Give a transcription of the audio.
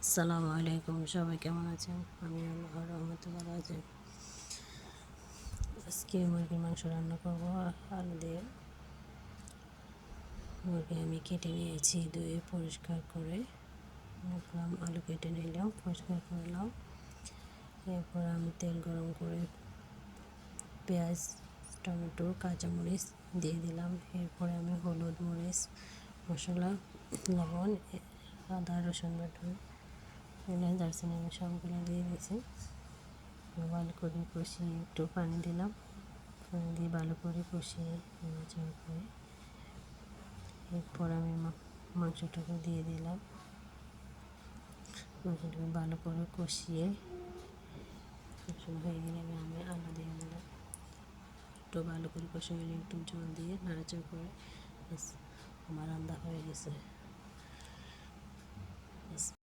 আসসালামু আলাইকুম, সবাই কেমন আছেন? আমি আল্লাহর রহমতে ভালো আছি। আজকে মুরগির মাংস রান্না করবো আলু দিয়ে। মুরগি আমি কেটে নিয়েছি, ধুয়ে পরিষ্কার করে রাখলাম। আলু কেটে নিলাম, পরিষ্কার করলাম। এরপর আমি তেল গরম করে পেঁয়াজ, টমেটো, কাঁচামরিচ দিয়ে দিলাম। এরপরে আমি হলুদ, মরিচ, মশলা, লবণ, আদা, রসুন বাটা, দারচিনি আমি সবগুলো দিয়ে দিয়েছি। ভালো করে কষিয়ে একটু পানি দিলাম, পানি দিয়ে ভালো করে কষিয়ে নাড়াচাড়া করে এরপর আমি মাংসটাকে দিয়ে দিলাম। মাংসটাকে ভালো করে কষিয়ে হয়ে গেলে আমি আলু দিয়ে দিলাম। একটু ভালো করে কষিয়ে একটু জল দিয়ে নাড়াচাড়া করে আমার রান্না হয়ে গেছে।